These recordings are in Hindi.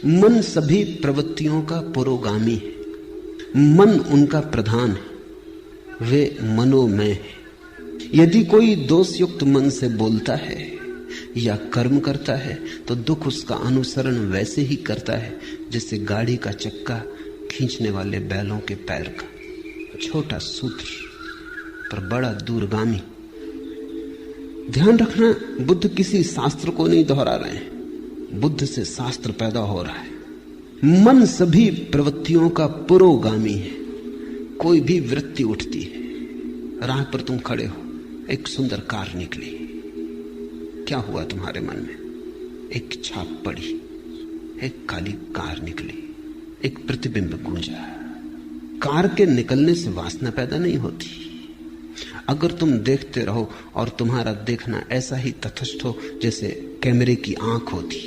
मन सभी प्रवृत्तियों का पुरोगामी है, मन उनका प्रधान है, वे मनोमय है। यदि कोई दोषयुक्त मन से बोलता है या कर्म करता है तो दुख उसका अनुसरण वैसे ही करता है जैसे गाड़ी का चक्का खींचने वाले बैलों के पैर का। छोटा सूत्र पर बड़ा दूरगामी। ध्यान रखना, बुद्ध किसी शास्त्र को नहीं दोहरा रहे हैं, बुद्ध से शास्त्र पैदा हो रहा है। मन सभी प्रवृत्तियों का पुरोगामी है। कोई भी वृत्ति उठती है, राह पर तुम खड़े हो, एक सुंदर कार निकली, क्या हुआ तुम्हारे मन में? एक छाप पड़ी, एक काली कार निकली, एक प्रतिबिंब गूंजा। कार के निकलने से वासना पैदा नहीं होती। अगर तुम देखते रहो और तुम्हारा देखना ऐसा ही तटस्थ हो जैसे कैमरे की आंख होती,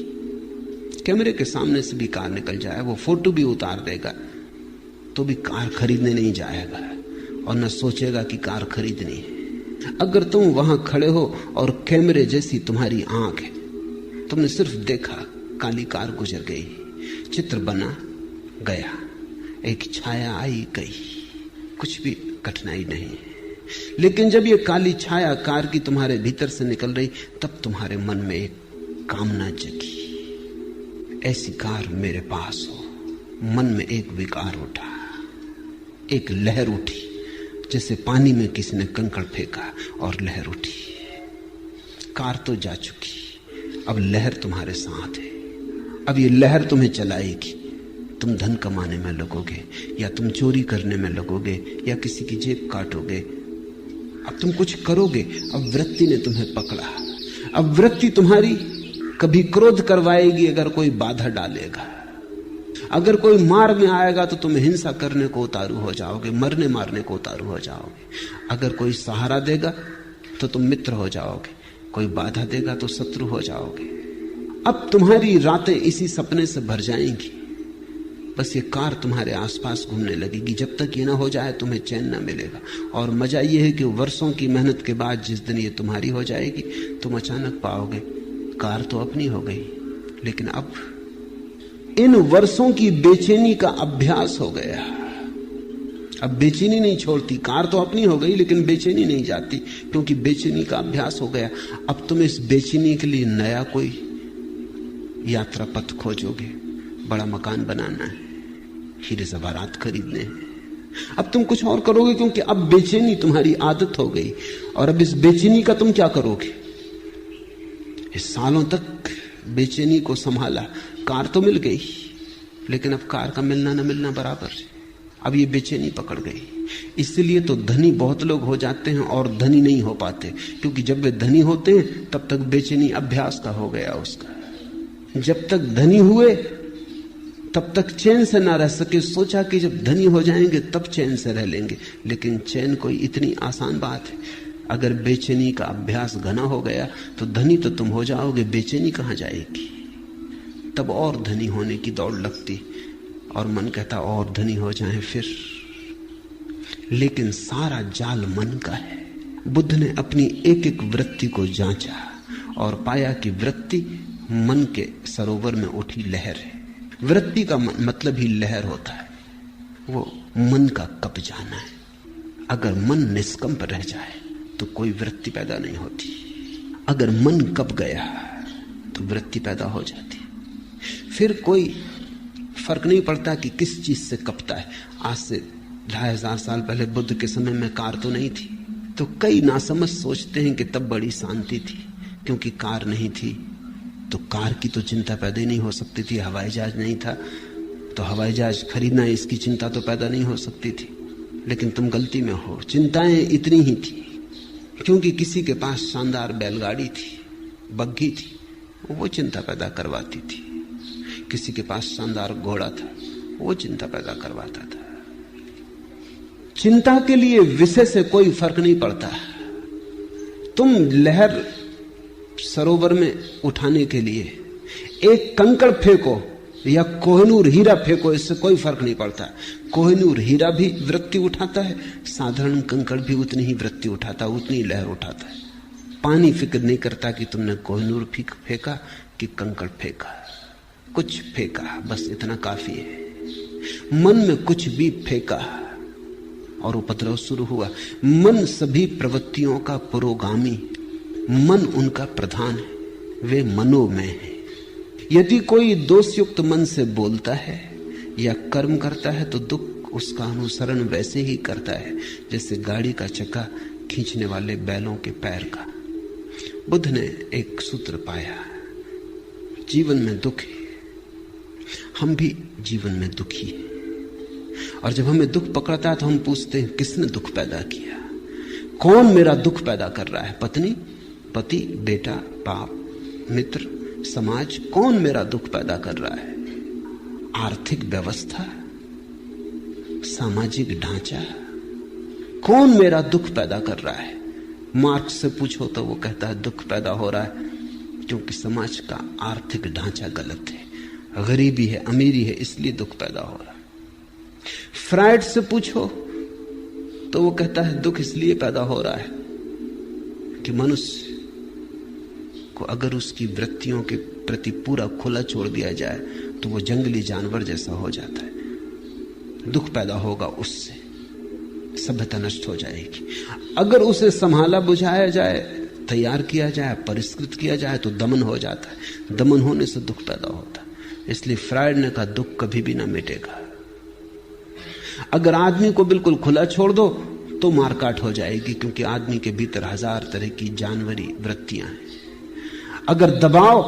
कैमरे के सामने से भी कार निकल जाए, वो फोटो भी उतार देगा तो भी कार खरीदने नहीं जाएगा और न सोचेगा कि कार खरीदनी है। अगर तुम वहां खड़े हो और कैमरे जैसी तुम्हारी आंख है, तुमने सिर्फ देखा, काली कार गुजर गई, चित्र बना गया, एक छाया आई गई, कुछ भी कठिनाई नहीं है। लेकिन जब ये काली छाया कार की तुम्हारे भीतर से निकल रही, तब तुम्हारे मन में एक कामना जगी, ऐसी कार मेरे पास हो। मन में एक विकार उठा, एक लहर उठी, जैसे पानी में किसी ने कंकड़ फेंका और लहर उठी। कार तो जा चुकी, अब लहर तुम्हारे साथ है। अब ये लहर तुम्हें चलाएगी। तुम धन कमाने में लगोगे या तुम चोरी करने में लगोगे या किसी की जेब काटोगे। अब तुम कुछ करोगे। अब वृत्ति ने तुम्हें पकड़ा। अब वृत्ति तुम्हारी कभी क्रोध करवाएगी अगर कोई बाधा डालेगा। अगर कोई मार में आएगा तो तुम हिंसा करने को उतारू हो जाओगे, मरने मारने को उतारू हो जाओगे। अगर कोई सहारा देगा तो तुम मित्र हो जाओगे, कोई बाधा देगा तो शत्रु हो जाओगे। अब तुम्हारी रातें इसी सपने से भर जाएंगी। बस ये कार तुम्हारे आसपास घूमने लगेगी। जब तक ये ना हो जाए तुम्हें चैन ना मिलेगा। और मजा ये है कि वर्षों की मेहनत के बाद जिस दिन ये तुम्हारी हो जाएगी, तुम अचानक पाओगे कार तो अपनी हो गई, लेकिन अब इन वर्षों की बेचैनी का अभ्यास हो गया। अब बेचैनी नहीं छोड़ती। कार तो अपनी हो गई लेकिन बेचैनी नहीं जाती, क्योंकि बेचैनी का अभ्यास हो गया। अब तुम इस बेचैनी के लिए नया कोई यात्रा पथ खोजोगे। बड़ा मकान बनाना है, हीरे ज़ेवरात खरीदने हैं। अब तुम कुछ और करोगे, क्योंकि अब बेचैनी तुम्हारी आदत हो गई। और अब इस बेचैनी का तुम क्या करोगे? इस सालों तक बेचैनी को संभाला, कार तो मिल गई, लेकिन अब कार का मिलना न मिलना बराबर है। अब ये बेचैनी पकड़ गई। इसलिए तो धनी बहुत लोग हो जाते हैं और धनी नहीं हो पाते, क्योंकि जब वे धनी होते हैं तब तक बेचैनी अभ्यास का हो गया उसका। जब तक धनी हुए तब तक चैन से ना रह सके। सोचा कि जब धनी हो जाएंगे तब चैन से रह लेंगे, लेकिन चैन कोई इतनी आसान बात है? अगर बेचैनी का अभ्यास घना हो गया तो धनी तो तुम हो जाओगे, बेचैनी कहां जाएगी? तब और धनी होने की दौड़ लगती और मन कहता और धनी हो जाएं फिर। लेकिन सारा जाल मन का है। बुद्ध ने अपनी एक एक वृत्ति को जांचा और पाया कि वृत्ति मन के सरोवर में उठी लहर है। वृत्ति का मतलब ही लहर होता है, वो मन का कब जाना है। अगर मन निष्कंप रह जाए तो कोई वृत्ति पैदा नहीं होती। अगर मन कब गया तो वृत्ति पैदा हो जाती। फिर कोई फर्क नहीं पड़ता कि किस चीज से कपता है। आज से 2500 साल पहले बुद्ध के समय में कार तो नहीं थी, तो कई नासमझ सोचते हैं कि तब बड़ी शांति थी, क्योंकि कार नहीं थी तो कार की तो चिंता पैदा ही नहीं हो सकती थी। हवाई जहाज नहीं था तो हवाई जहाज खरीदना, इसकी चिंता तो पैदा नहीं हो सकती थी। लेकिन तुम गलती में हो, चिंताएं इतनी ही थी, क्योंकि किसी के पास शानदार बैलगाड़ी थी, बग्घी थी, वो चिंता पैदा करवाती थी। किसी के पास शानदार घोड़ा था, वो चिंता पैदा करवाता था। चिंता के लिए विषय से कोई फर्क नहीं पड़ता। तुम लहर सरोवर में उठाने के लिए एक कंकड़ फेंको या कोहिनूर हीरा फेंको, इससे कोई फर्क नहीं पड़ता। कोहिनूर हीरा भी वृत्ति उठाता है, साधारण कंकड़ भी उतनी ही वृत्ति उठाता, उतनी लहर उठाता है। पानी फिक्र नहीं करता कि तुमने कोहिनूर फेंका कि कंकड़ फेंका। कुछ फेंका, बस इतना काफी है। मन में कुछ भी फेंका और उपद्रव शुरू हुआ। मन सभी प्रवृत्तियों का पुरोगामी, मन उनका प्रधान है, वे मनोमय है। यदि कोई दोषयुक्त मन से बोलता है या कर्म करता है तो दुख उसका अनुसरण वैसे ही करता है जैसे गाड़ी का चक्का खींचने वाले बैलों के पैर का। बुद्ध ने एक सूत्र पाया, जीवन में दुख है, हम भी जीवन में दुखी हैं। और जब हमें दुख पकड़ता है तो हम पूछते हैं किसने दुख पैदा किया, कौन मेरा दुख पैदा कर रहा है? पत्नी, पति, बेटा, बाप, मित्र, समाज, कौन मेरा दुख पैदा कर रहा है? आर्थिक व्यवस्था, सामाजिक ढांचा, कौन मेरा दुख पैदा कर रहा है? मार्क्स से पूछो तो वो कहता है दुख पैदा हो रहा है क्योंकि समाज का आर्थिक ढांचा गलत है, गरीबी है, अमीरी है, इसलिए दुख पैदा हो रहा है। फ्रायड से पूछो तो वो कहता है दुख इसलिए पैदा हो रहा है कि मनुष्य को अगर उसकी वृत्तियों के प्रति पूरा खुला छोड़ दिया जाए तो वो जंगली जानवर जैसा हो जाता है। दुख पैदा होगा उससे, सभ्यता नष्ट हो जाएगी। अगर उसे संभाला बुझाया जाए, तैयार किया जाए, परिष्कृत किया जाए तो दमन हो जाता है। दमन होने से दुख पैदा होता है। इसलिए फ्रायड ने कहा दुख कभी भी ना मिटेगा। अगर आदमी को बिल्कुल खुला छोड़ दो तो मारकाट हो जाएगी, क्योंकि आदमी के भीतर 1000 तरह की जानवरी वृत्तियां हैं। अगर दबाओ,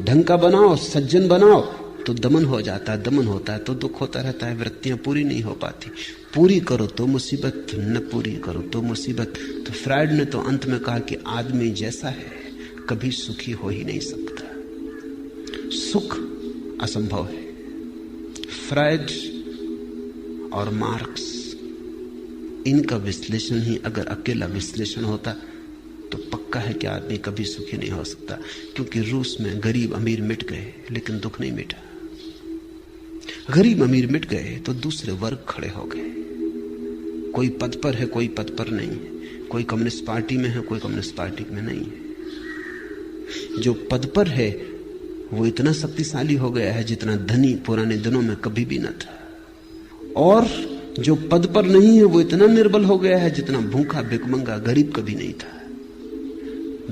ढंग का बनाओ, सज्जन बनाओ तो दमन हो जाता है। दमन होता है तो दुख होता रहता है, वृत्तियां पूरी नहीं हो पाती। पूरी करो तो मुसीबत, न पूरी करो तो मुसीबत। तो फ्रायड ने तो अंत में कहा कि आदमी जैसा है कभी सुखी हो ही नहीं सकता, सुख असंभव है। फ्रायड और मार्क्स, इनका विश्लेषण ही अगर अकेला विश्लेषण होता तो पक्का है कि आदमी कभी सुखी नहीं हो सकता, क्योंकि रूस में गरीब अमीर मिट गए लेकिन दुख नहीं मिटा। गरीब अमीर मिट गए तो दूसरे वर्ग खड़े हो गए। कोई पद पर है, कोई पद पर नहीं है, कोई कम्युनिस्ट पार्टी में है, कोई कम्युनिस्ट पार्टी में नहीं है। जो पद पर है वो इतना शक्तिशाली हो गया है जितना धनी पुराने दिनों में कभी भी न था, और जो पद पर नहीं है वो इतना निर्बल हो गया है जितना भूखा भिखमंगा गरीब कभी नहीं था।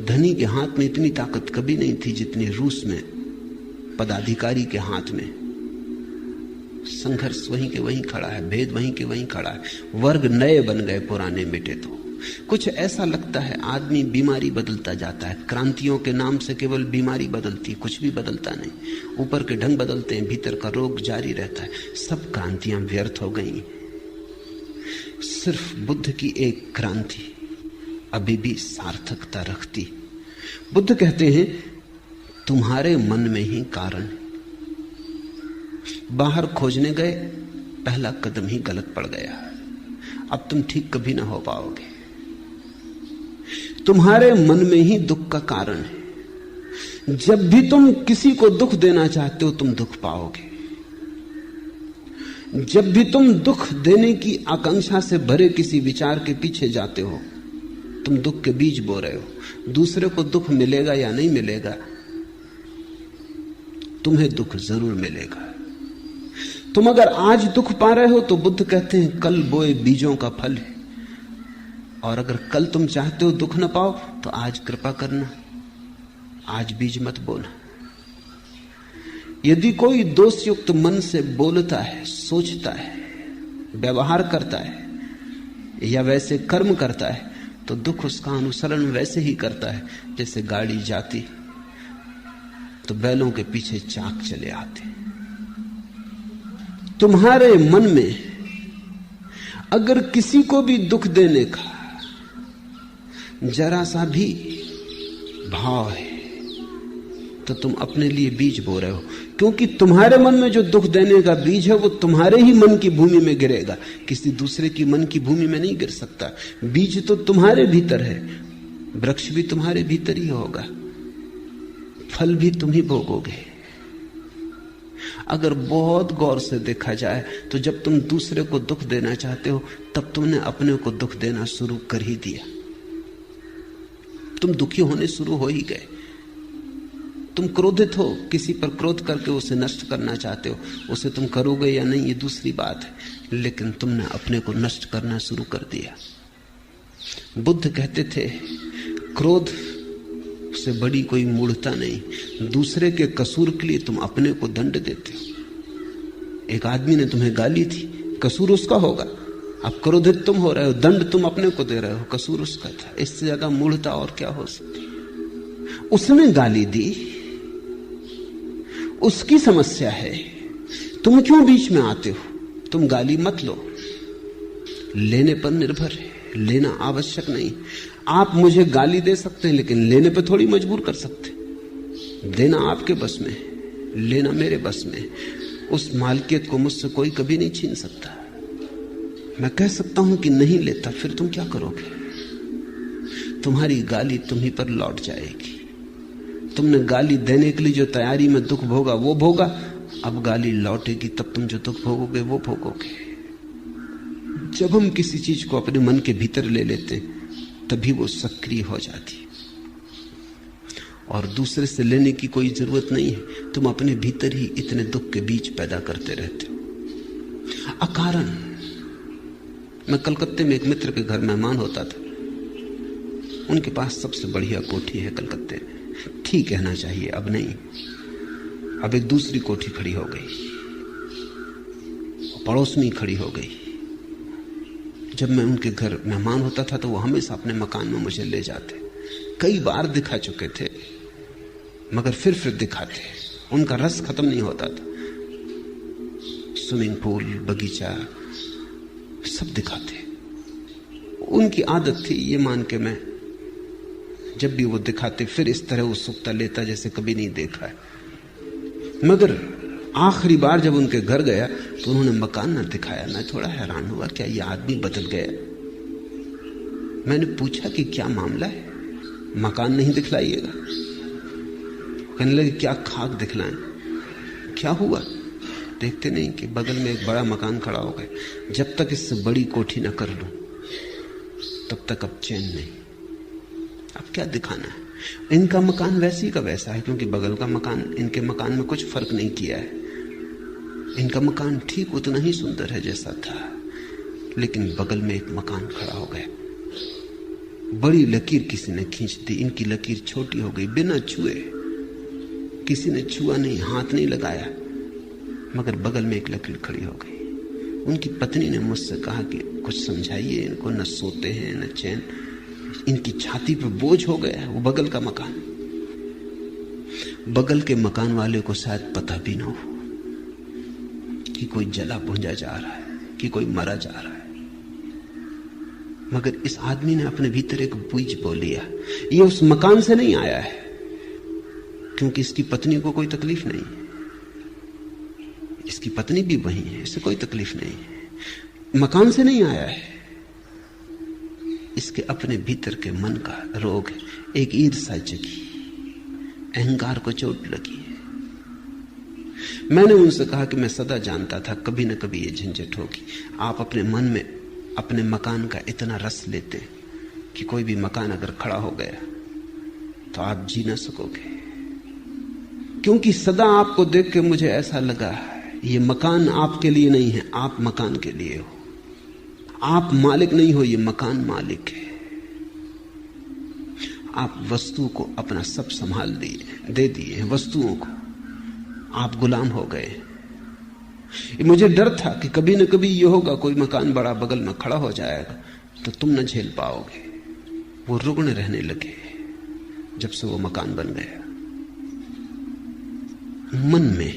धनी के हाथ में इतनी ताकत कभी नहीं थी जितनी रूस में पदाधिकारी के हाथ में। संघर्ष वहीं के वहीं खड़ा है, भेद वहीं के वहीं खड़ा है, वर्ग नए बन गए, पुराने मिटे। तो कुछ ऐसा लगता है आदमी बीमारी बदलता जाता है। क्रांतियों के नाम से केवल बीमारी बदलती, कुछ भी बदलता नहीं। ऊपर के ढंग बदलते हैं, भीतर का रोग जारी रहता है। सब क्रांतियां व्यर्थ हो गई। सिर्फ बुद्ध की एक क्रांति अभी भी सार्थकता रखती। बुद्ध कहते हैं तुम्हारे मन में ही कारण है। बाहर खोजने गए, पहला कदम ही गलत पड़ गया, अब तुम ठीक कभी ना हो पाओगे। तुम्हारे मन में ही दुख का कारण है। जब भी तुम किसी को दुख देना चाहते हो तुम दुख पाओगे। जब भी तुम दुख देने की आकांक्षा से भरे किसी विचार के पीछे जाते हो तुम दुख के बीज बो रहे हो। दूसरे को दुख मिलेगा या नहीं मिलेगा, तुम्हें दुख जरूर मिलेगा। तुम अगर आज दुख पा रहे हो तो बुद्ध कहते हैं कल बोए बीजों का फल है। और अगर कल तुम चाहते हो दुख न पाओ तो आज कृपा करना, आज बीज मत बोना। यदि कोई दोषयुक्त मन से बोलता है, सोचता है, व्यवहार करता है या वैसे कर्म करता है तो दुख उसका अनुसरण वैसे ही करता है जैसे गाड़ी जाती तो बैलों के पीछे चाक चले आते। तुम्हारे मन में अगर किसी को भी दुख देने का जरा सा भी भाव है तो तुम अपने लिए बीज बो रहे हो, क्योंकि तुम्हारे मन में जो दुख देने का बीज है वो तुम्हारे ही मन की भूमि में गिरेगा, किसी दूसरे की मन की भूमि में नहीं गिर सकता। बीज तो तुम्हारे भीतर है, वृक्ष भी तुम्हारे भीतर ही होगा, फल भी तुम ही भोगोगे। अगर बहुत गौर से देखा जाए तो जब तुम दूसरे को दुख देना चाहते हो तब तुमने अपने को दुख देना शुरू कर ही दिया। तुम दुखी होने शुरू हो ही गए। तुम क्रोधित हो, किसी पर क्रोध करके उसे नष्ट करना चाहते हो, उसे तुम करोगे या नहीं ये दूसरी बात है, लेकिन तुमने अपने को नष्ट करना शुरू कर दिया। बुद्ध कहते थे क्रोध से बड़ी कोई मूढ़ता नहीं, दूसरे के कसूर के लिए तुम अपने को दंड देते हो। एक आदमी ने तुम्हें गाली थी, कसूर उसका होगा, अब क्रोधित तुम हो रहे हो, दंड तुम अपने को दे रहे हो, कसूर उसका था। इससे ज्यादा मूढ़ता और क्या हो सकती? उसने गाली दी, उसकी समस्या है, तुम क्यों बीच में आते हो? तुम गाली मत लो, लेने पर निर्भर है, लेना आवश्यक नहीं। आप मुझे गाली दे सकते हैं लेकिन लेने पर थोड़ी मजबूर कर सकते। देना आपके बस में, लेना मेरे बस में। उस मालकियत को मुझसे कोई कभी नहीं छीन सकता। मैं कह सकता हूं कि नहीं लेता, फिर तुम क्या करोगे? तुम्हारी गाली तुम्ही पर लौट जाएगी। तुमने गाली देने के लिए जो तैयारी में दुख भोगा वो भोगा, अब गाली लौटेगी तब तुम जो दुख भोगोगे वो भोगोगे। जब हम किसी चीज को अपने मन के भीतर ले लेते हैं तभी वो सक्रिय हो जाती है, और दूसरे से लेने की कोई जरूरत नहीं है। तुम अपने भीतर ही इतने दुख के बीज पैदा करते रहते हो अकारण। मैं कलकत्ते में एक मित्र के घर मेहमान होता था। उनके पास सबसे बढ़िया कोठी है कलकत्ते में, ठीक कहना चाहिए, अब नहीं, अब एक दूसरी कोठी खड़ी हो गई, पड़ोस में खड़ी हो गई। जब मैं उनके घर मेहमान होता था तो वो हमेशा अपने मकान में मुझे ले जाते। कई बार दिखा चुके थे मगर फिर दिखाते, उनका रस खत्म नहीं होता था। स्विमिंग पूल, बगीचा सब दिखाते। उनकी आदत थी, ये मान के मैं जब भी वो दिखाते फिर इस तरह उत्सुकता लेता जैसे कभी नहीं देखा है। मगर आखिरी बार जब उनके घर गया तो उन्होंने मकान न दिखाया। मैं थोड़ा हैरान हुआ, क्या ये आदमी बदल गया? मैंने पूछा कि क्या मामला है, मकान नहीं दिखलाइएगा? कहने लगे क्या खाक दिखलाएं? क्या हुआ? देखते नहीं कि बगल में एक बड़ा मकान खड़ा हो गया। जब तक इससे बड़ी कोठी न कर लूं तब तक अब चैन नहीं। अब क्या दिखाना है? इनका मकान वैसी का वैसा है, क्योंकि बगल का मकान इनके मकान में कुछ फर्क नहीं किया है। इनका मकान ठीक उतना ही सुंदर है जैसा था, लेकिन बगल में एक मकान खड़ा हो गया। बड़ी लकीर किसी ने खींच दी, इनकी लकीर छोटी हो गई बिना छुए। किसी ने छुआ नहीं, हाथ नहीं लगाया, मगर बगल में एक लकीर खड़ी हो गई। उनकी पत्नी ने मुझसे कहा कि कुछ समझाइए इनको, न सोते हैं न चैन, इनकी छाती पर बोझ हो गया है वो बगल का मकान। बगल के मकान वाले को शायद पता भी ना हो कि कोई जला भुंजा जा रहा है, कि कोई मरा जा रहा है, मगर इस आदमी ने अपने भीतर एक बीज बो लिया। ये उस मकान से नहीं आया है, क्योंकि इसकी पत्नी को कोई तकलीफ नहीं है, इसकी पत्नी भी वही है, इसे कोई तकलीफ नहीं है। मकान से नहीं आया है, इसके अपने भीतर के मन का रोग है। एक ईर्ष्या जगी, अहंकार को चोट लगी है। मैंने उनसे कहा कि मैं सदा जानता था कभी न कभी ये झंझट होगी। आप अपने मन में अपने मकान का इतना रस लेते कि कोई भी मकान अगर खड़ा हो गया तो आप जी ना सकोगे। क्योंकि सदा आपको देख के मुझे ऐसा लगा ये मकान आपके लिए नहीं है, आप मकान के लिए हो। आप मालिक नहीं हो, ये मकान मालिक है। आप वस्तु को अपना सब संभाल दिए, दे दिए वस्तुओं को, आप गुलाम हो गए। मुझे डर था कि कभी न कभी ये होगा, कोई मकान बड़ा बगल में खड़ा हो जाएगा तो तुम न झेल पाओगे। वो रुग्ण रहने लगे जब से वो मकान बन गया। मन में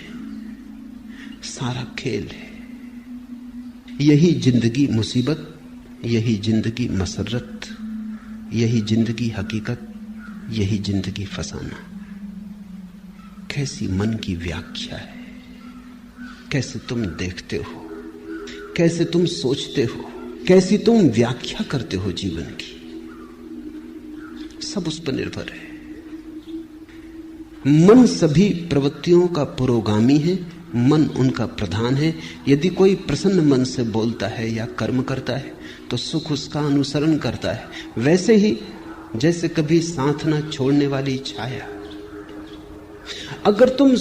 सारा खेल है। यही जिंदगी मुसीबत, यही जिंदगी मसरत, यही जिंदगी हकीकत, यही जिंदगी फसाना। कैसी मन की व्याख्या है, कैसे तुम देखते हो, कैसे तुम सोचते हो, कैसी तुम व्याख्या करते हो जीवन की, सब उस पर निर्भर है। मन सभी प्रवृत्तियों का पुरोगामी है, मन उनका प्रधान है। यदि कोई प्रसन्न मन से बोलता है या कर्म करता है तो सुख उसका अनुसरण करता है। वैसे ही जैसे कभी साथ न छोड़ने वाली छाया, अगर तुम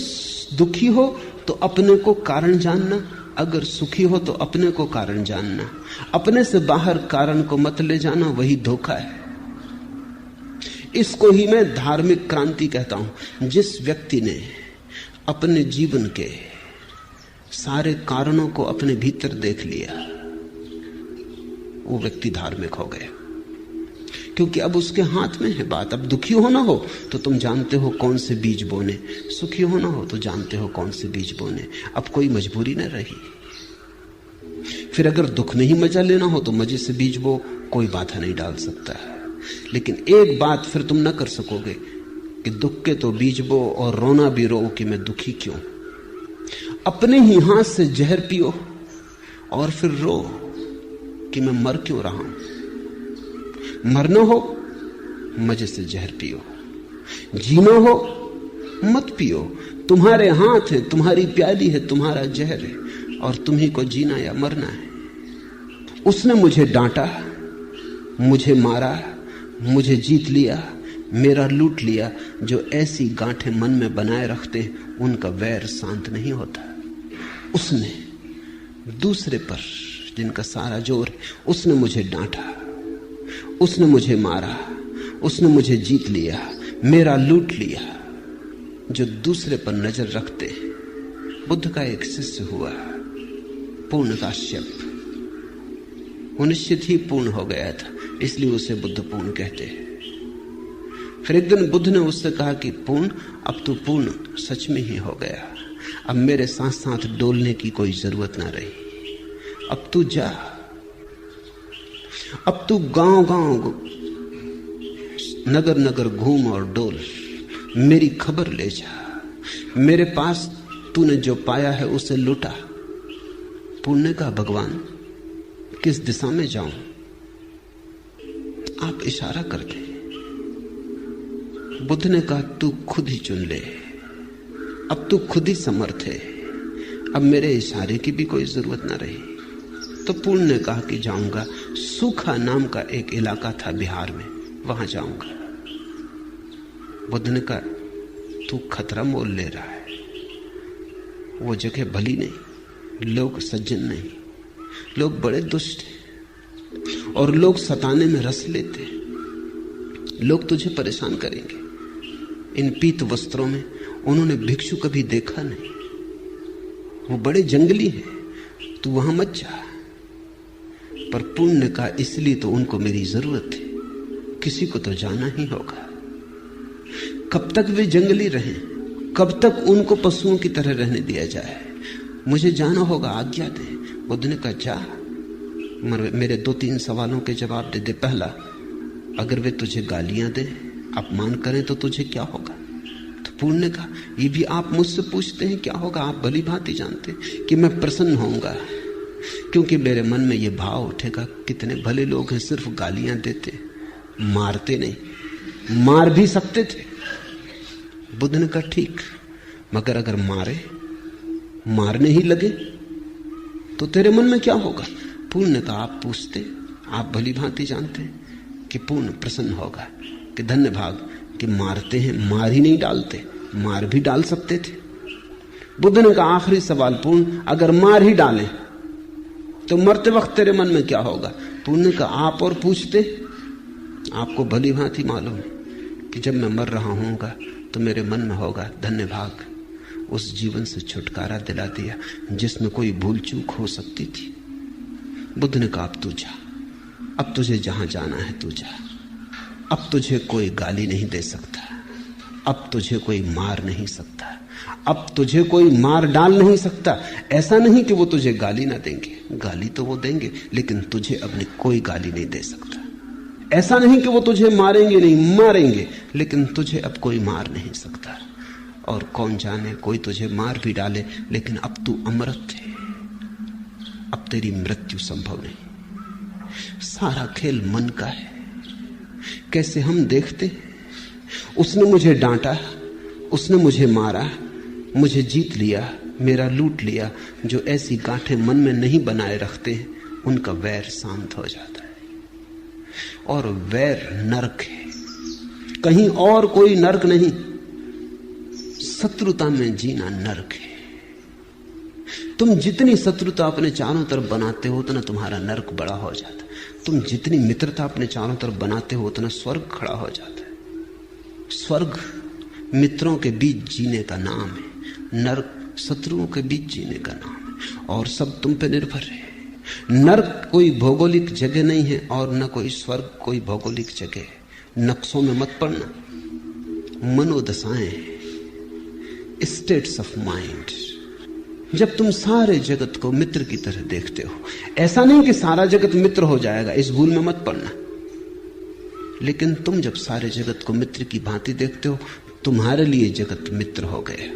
दुखी हो तो अपने को कारण जानना, अगर सुखी हो तो अपने को कारण जानना। अपने से बाहर कारण को मत ले जाना, वही धोखा है। इसको ही मैं धार्मिक क्रांति कहता हूं। जिस व्यक्ति ने अपने जीवन के सारे कारणों को अपने भीतर देख लिया, वो व्यक्ति धार्मिक हो गया, क्योंकि अब उसके हाथ में है बात। अब दुखी होना हो तो तुम जानते हो कौन से बीज बोने, सुखी होना हो तो जानते हो कौन से बीज बोने। अब कोई मजबूरी न रही। फिर अगर दुख में ही मजा लेना हो तो मजे से बीज बो, कोई बाधा नहीं डाल सकता है। लेकिन एक बात फिर तुम न कर सकोगे कि दुख के तो बीज बो और रोना भी रो कि मैं दुखी क्यों। अपने ही हाथ से जहर पियो और फिर रो कि मैं मर क्यों रहा हूं। मरना हो मजे से जहर पियो, जीना हो मत पियो। तुम्हारे हाथ है, तुम्हारी प्याली है, तुम्हारा जहर है, और तुम्ही को जीना या मरना है। उसने मुझे डांटा, मुझे मारा, मुझे जीत लिया, मेरा लूट लिया। जो ऐसी गांठें मन में बनाए रखते हैं उनका वैर शांत नहीं होता। उसने दूसरे पर जिनका सारा जोर है, उसने मुझे डांटा, उसने मुझे मारा, उसने मुझे जीत लिया, मेरा लूट लिया। जो दूसरे पर नजर रखते हैं। बुद्ध का एक शिष्य हुआ, पूर्ण काश्यप। वो निश्चित ही पूर्ण हो गया था, इसलिए उसे बुद्ध पूर्ण कहते हैं। फिर एक दिन बुद्ध ने उससे कहा कि पूर्ण, अब तू पूर्ण सच में ही हो गया। अब मेरे साथ साथ डोलने की कोई जरूरत ना रही। अब तू जा, अब तू गांव गांव नगर नगर घूम और डोल, मेरी खबर ले जा। मेरे पास तूने जो पाया है उसे लुटा। पूर्ण ने कहा, भगवान किस दिशा में जाऊं? आप इशारा कर दे। बुद्ध ने कहा, तू खुद ही चुन ले। अब तू खुद ही समर्थ है, अब मेरे इशारे की भी कोई जरूरत ना रही। तो पूर्ण ने कहा कि जाऊंगा। सूखा नाम का एक इलाका था बिहार में, वहां जाऊंगा। बुद्ध ने कहा, तू खतरा मोल ले रहा है। वो जगह भली नहीं, लोग सज्जन नहीं, लोग बड़े दुष्ट हैं और लोग सताने में रस लेते हैं। लोग तुझे परेशान करेंगे। इन पीत वस्त्रों में उन्होंने भिक्षु कभी देखा नहीं। वो बड़े जंगली हैं, तू वहां मत जा। पर पूर्ण ने कहा, इसलिए तो उनको मेरी जरूरत है, किसी को तो जाना ही होगा। कब तक वे जंगली रहें? कब तक उनको पशुओं की तरह रहने दिया जाए? मुझे जाना होगा, आज्ञा दे। बुद्ध ने कहा, जा, मेरे 2-3 सवालों के जवाब दे दे। पहला, अगर वे तुझे गालियां दे, अपमान करें तो तुझे क्या होगा? तो पूर्ण ने कहा, ये भी आप मुझसे पूछते हैं क्या होगा? आप भली भांति जानते कि मैं प्रसन्न होऊंगा, क्योंकि मेरे मन में ये भाव उठेगा, कितने भले लोग हैं, सिर्फ गालियां देते, मारते नहीं। मार भी सकते थे। बुद्ध ने कहा, ठीक, मगर अगर मारने ही लगे तो तेरे मन में क्या होगा? पूर्ण ने कहा, आप पूछते, आप भली भांति जानते कि पूर्ण प्रसन्न होगा कि धन्य भाग कि मारते हैं, मार ही नहीं डालते, मार भी डाल सकते थे। बुद्ध ने कहा, आखिरी सवाल पूर्ण, अगर मार ही डालें तो मरते वक्त तेरे मन में क्या होगा? पूर्ण ने कहा, आप और पूछते, आपको भली भांति मालूम है कि जब मैं मर रहा हूंगा तो मेरे मन में होगा, धन्य भाग, उस जीवन से छुटकारा दिला दिया जिसमें कोई भूल चूक हो सकती थी। बुद्ध ने कहा, अब तू जा, अब तुझे जहां जाना है तू जा। अब तुझे कोई गाली नहीं दे सकता, अब तुझे कोई मार नहीं सकता, अब तुझे कोई मार डाल नहीं सकता। ऐसा नहीं कि वो तुझे गाली ना देंगे, गाली तो वो देंगे, लेकिन तुझे अपनी कोई गाली नहीं दे सकता। ऐसा नहीं कि वो तुझे मारेंगे नहीं, मारेंगे, लेकिन तुझे अब कोई मार नहीं सकता। और कौन जाने कोई तुझे मार भी डाले, लेकिन अब तू अमृत है, अब तेरी मृत्यु संभव नहीं। सारा खेल मन का है। कैसे हम देखते, उसने मुझे डांटा, उसने मुझे मारा, मुझे जीत लिया, मेरा लूट लिया। जो ऐसी गांठें मन में नहीं बनाए रखते हैं, उनका वैर शांत हो जाता है। और वैर नरक है, कहीं और कोई नरक नहीं। शत्रुता में जीना नरक है। तुम जितनी शत्रुता अपने चारों तरफ बनाते हो उतना तुम्हारा नरक बड़ा हो जाता है। तुम जितनी मित्रता अपने चारों तरफ बनाते हो उतना स्वर्ग खड़ा हो जाता है। स्वर्ग मित्रों के बीच जीने का नाम है, नरक शत्रुओं के बीच जीने का नाम है। और सब तुम पे निर्भर है। नरक कोई भौगोलिक जगह नहीं है और न कोई स्वर्ग कोई भौगोलिक जगह है। नक्शों में मत पड़ना। मनोदशाएं, स्टेट्स ऑफ माइंड। जब तुम सारे जगत को मित्र की तरह देखते हो, ऐसा नहीं कि सारा जगत मित्र हो जाएगा, इस भूल में मत पड़ना। लेकिन तुम जब सारे जगत को मित्र की भांति देखते हो, तुम्हारे लिए जगत मित्र हो गया,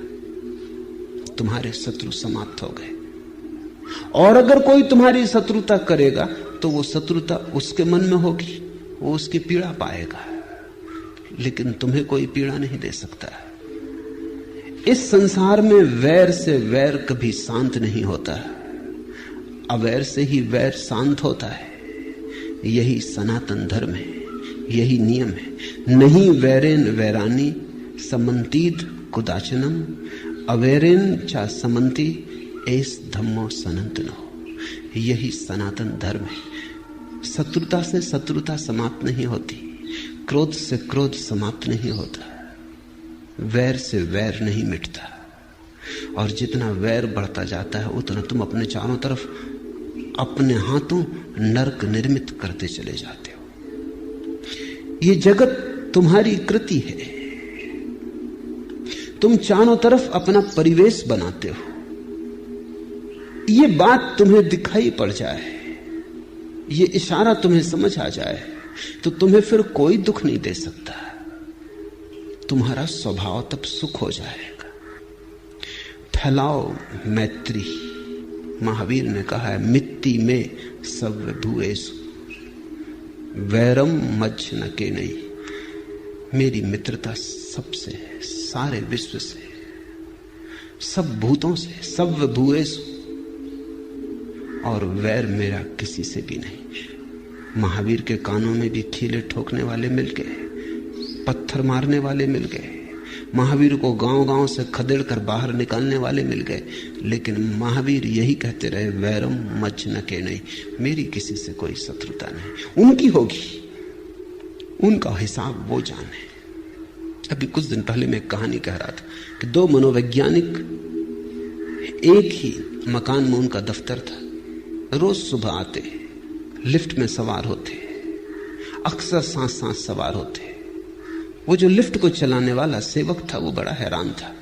तुम्हारे शत्रु समाप्त हो गए। और अगर कोई तुम्हारी शत्रुता करेगा तो वो शत्रुता उसके मन में होगी, वो उसकी पीड़ा पाएगा, लेकिन तुम्हें कोई पीड़ा नहीं दे सकता। इस संसार में वैर से वैर कभी शांत नहीं होता, अवैर से ही वैर शांत होता है। यही सनातन धर्म है, यही नियम है। नहीं वैरेन वैरानी समंतीद कुदाचनम, अवैरेन चा समंती एस धम्मो सनातनो। यही सनातन धर्म है। शत्रुता से शत्रुता समाप्त नहीं होती, क्रोध से क्रोध समाप्त नहीं होता, वैर से वैर नहीं मिटता। और जितना वैर बढ़ता जाता है उतना तुम अपने चारों तरफ अपने हाथों नरक निर्मित करते चले जाते हो। ये जगत तुम्हारी कृति है। तुम चारों तरफ अपना परिवेश बनाते हो। ये बात तुम्हें दिखाई पड़ जाए, ये इशारा तुम्हें समझ आ जाए तो तुम्हें फिर कोई दुख नहीं दे सकता। तुम्हारा स्वभाव तब सुख हो जाएगा। फैलाओ मैत्री। महावीर ने कहा है, मित्ति में सब भूएसु वैरम मज्ज न के नहीं। मेरी मित्रता सबसे है, सारे विश्व से, सब भूतों से, सब भूएसु, और वैर मेरा किसी से भी नहीं। महावीर के कानों में भी खीले ठोकने वाले मिल गए, पत्थर मारने वाले मिल गए, महावीर को गांव-गांव से खदेड़कर बाहर निकालने वाले मिल गए, लेकिन महावीर यही कहते रहे, वैरम मज्ज न के नहीं। मेरी किसी से कोई शत्रुता नहीं, उनकी होगी, उनका हिसाब वो जाने। अभी कुछ दिन पहले मैं एक कहानी कह रहा था कि दो मनोवैज्ञानिक, एक ही मकान में उनका दफ्तर था, रोज सुबह आते, लिफ्ट में सवार होते, अक्सर सांस सांस सवार होते। वो जो लिफ्ट को चलाने वाला सेवक था वो बड़ा हैरान था।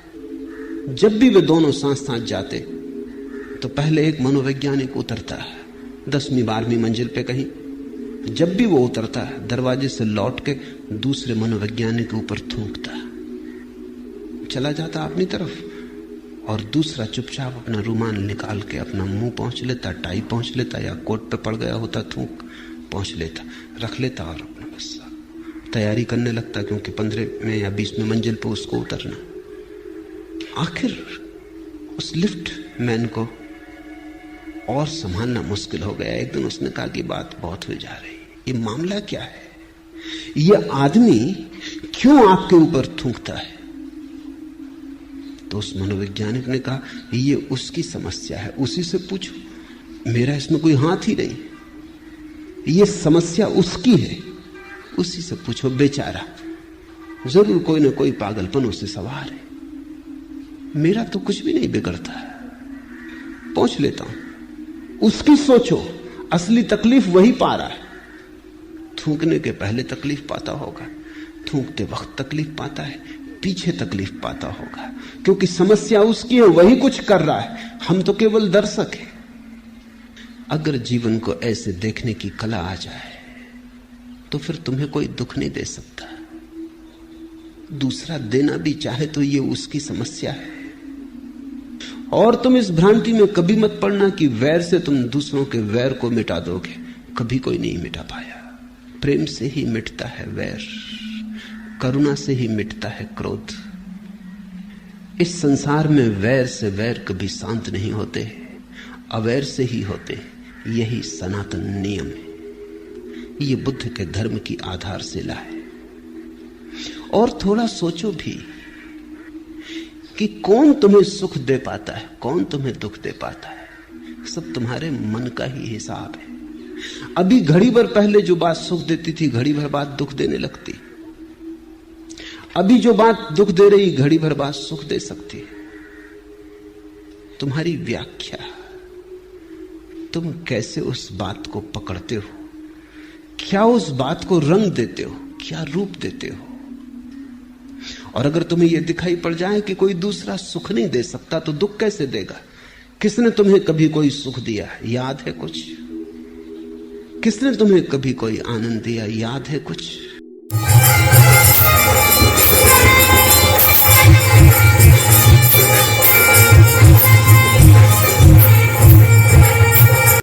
जब भी वे दोनों सांस सांस जाते तो पहले एक मनोवैज्ञानिक उतरता 10वीं 12वीं मंजिल पे कहीं। जब भी वो उतरता दरवाजे से लौट के दूसरे मनोवैज्ञानिक के ऊपर थूकता, चला जाता अपनी तरफ, और दूसरा चुपचाप अपना रुमाल निकाल के अपना मुंह पहुंच लेता, टाई पहुंच लेता, या कोट पे पड़ गया होता थूक पहुंच लेता, रख लेता और अपना बस तैयारी करने लगता, क्योंकि 15वें या 20वें मंजिल पर उसको उतरना। आखिर उस लिफ्ट मैन को और संभालना मुश्किल हो गया। एक दिन उसने कहा कि बात बहुत हो जा रही, ये मामला क्या है, ये आदमी क्यों आपके ऊपर थूकता है? तो उस मनोवैज्ञानिक ने कहा, ये उसकी समस्या है, उसी से पूछो, मेरा इसमें कोई हाथ ही नहीं, ये समस्या उसकी है, उसी से पूछो। बेचारा जरूर कोई ना कोई पागलपन उससे सवार है, मेरा तो कुछ भी नहीं बिगड़ता, पहुंच लेता हूं। उसकी सोचो, असली तकलीफ वही पा रहा है। थूकने के पहले तकलीफ पाता होगा, थूकते वक्त तकलीफ पाता है, पीछे तकलीफ पाता होगा, क्योंकि समस्या उसकी है, वही कुछ कर रहा है, हम तो केवल दर्शक हैं। अगर जीवन को ऐसे देखने की कला आ जाए तो फिर तुम्हें कोई दुख नहीं दे सकता। दूसरा देना भी चाहे तो ये उसकी समस्या है। और तुम इस भ्रांति में कभी मत पड़ना कि वैर से तुम दूसरों के वैर को मिटा दोगे, कभी कोई नहीं मिटा पाया। प्रेम से ही मिटता है वैर, करुणा से ही मिटता है क्रोध। इस संसार में वैर से वैर कभी शांत नहीं होते, अवैर से ही होते। यही सनातन नियम है, ये बुद्ध के धर्म की आधारशिला है। और थोड़ा सोचो भी, कि कौन तुम्हें सुख दे पाता है, कौन तुम्हें दुख दे पाता है, सब तुम्हारे मन का ही हिसाब है। अभी घड़ी भर पहले जो बात सुख देती थी, घड़ी भर बाद दुख देने लगती। अभी जो बात दुख दे रही, घड़ी भर बाद सुख दे सकती है। तुम्हारी व्याख्या, तुम कैसे उस बात को पकड़ते हो, क्या उस बात को रंग देते हो, क्या रूप देते हो। और अगर तुम्हें यह दिखाई पड़ जाए कि कोई दूसरा सुख नहीं दे सकता, तो दुख कैसे देगा? किसने तुम्हें कभी कोई सुख दिया, याद है कुछ? किसने तुम्हें कभी कोई आनंद दिया, याद है कुछ?